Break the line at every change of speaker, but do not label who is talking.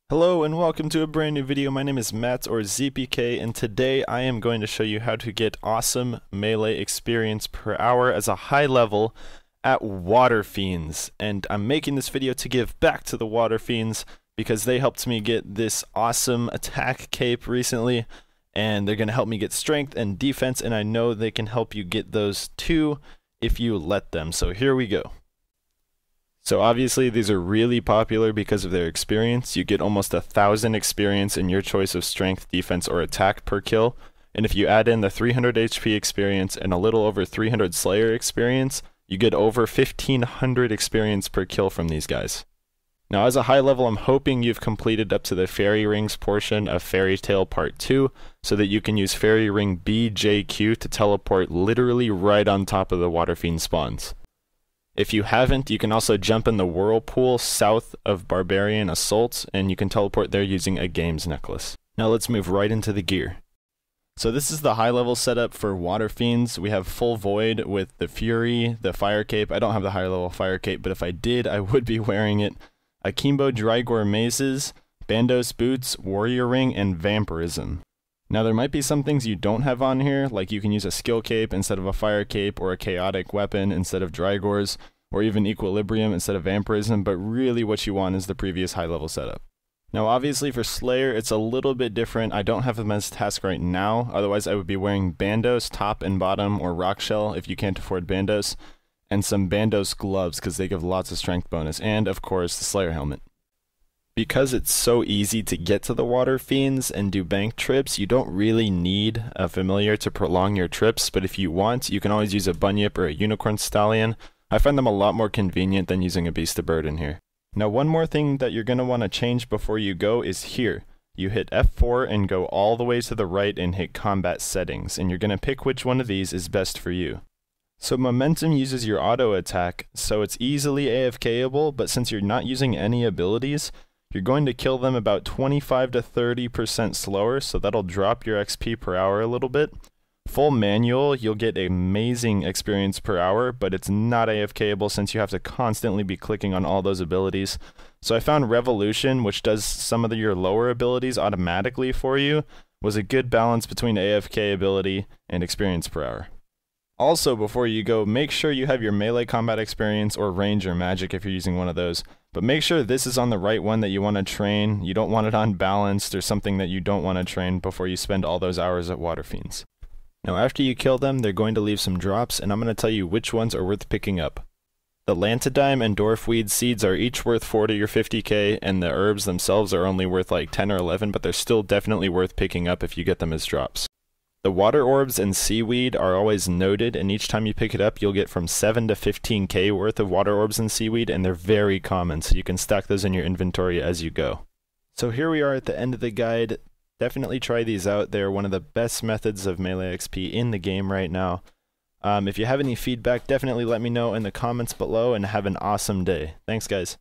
Hello and welcome to a brand new video. My name is Matt or ZPK, and today I am going to show you how to get awesome melee experience per hour as a high level at Waterfiends. And I'm making this video to give back to the Waterfiends because they helped me get this awesome attack cape recently, and they're going to help me get strength and defense, and I know they can help you get those too if you let them. So here we go. So obviously these are really popular because of their experience. You get almost 1,000 experience in your choice of strength, defense, or attack per kill. And if you add in the 300 HP experience and a little over 300 Slayer experience, you get over 1,500 experience per kill from these guys. Now as a high level, I'm hoping you've completed up to the Fairy Rings portion of Fairy Tail Part 2, so that you can use Fairy Ring BJQ to teleport literally right on top of the Waterfiend spawns. If you haven't, you can also jump in the whirlpool south of Barbarian Assault, and you can teleport there using a games necklace. Now let's move right into the gear. So this is the high level setup for Waterfiends. We have full void with the Fury, the fire cape. I don't have the higher level fire cape, but if I did, I would be wearing it. Akimbo Drygore mazes, Bandos boots, warrior ring, and vampirism. Now there might be some things you don't have on here, like you can use a skill cape instead of a fire cape, or a chaotic weapon instead of Drygores, or even equilibrium instead of vampirism, but really what you want is the previous high level setup. Now obviously for Slayer it's a little bit different. I don't have them as task right now, otherwise I would be wearing Bandos top and bottom, or Rock Shell if you can't afford Bandos, and some Bandos gloves because they give lots of strength bonus, and of course the Slayer helmet. Because it's so easy to get to the Waterfiends and do bank trips, you don't really need a familiar to prolong your trips, but if you want, you can always use a Bunyip or a Unicorn Stallion. I find them a lot more convenient than using a Beast of Burden here. Now one more thing that you're going to want to change before you go is here. You hit F4 and go all the way to the right and hit Combat Settings, and you're going to pick which one of these is best for you. So Momentum uses your auto attack, so it's easily AFKable, but since you're not using any abilities, you're going to kill them about 25 to 30% slower, so that'll drop your XP per hour a little bit. Full manual, you'll get amazing experience per hour, but it's not AFKable since you have to constantly be clicking on all those abilities. So I found Revolution, which does some of your lower abilities automatically for you, was a good balance between AFK ability and experience per hour. Also, before you go, make sure you have your melee combat experience or range or magic if you're using one of those. But make sure this is on the right one that you want to train. You don't want it unbalanced or something that you don't want to train before you spend all those hours at Waterfiends. Now after you kill them, they're going to leave some drops, and I'm going to tell you which ones are worth picking up. The Lantidime and Dwarfweed seeds are each worth 40 or 50k, and the herbs themselves are only worth like 10 or 11, but they're still definitely worth picking up if you get them as drops. The water orbs and seaweed are always noted, and each time you pick it up you'll get from 7 to 15k worth of water orbs and seaweed, and they're very common, so you can stack those in your inventory as you go. So here we are at the end of the guide. Definitely try these out. They're one of the best methods of melee XP in the game right now. If you have any feedback, definitely let me know in the comments below, and have an awesome day. Thanks guys.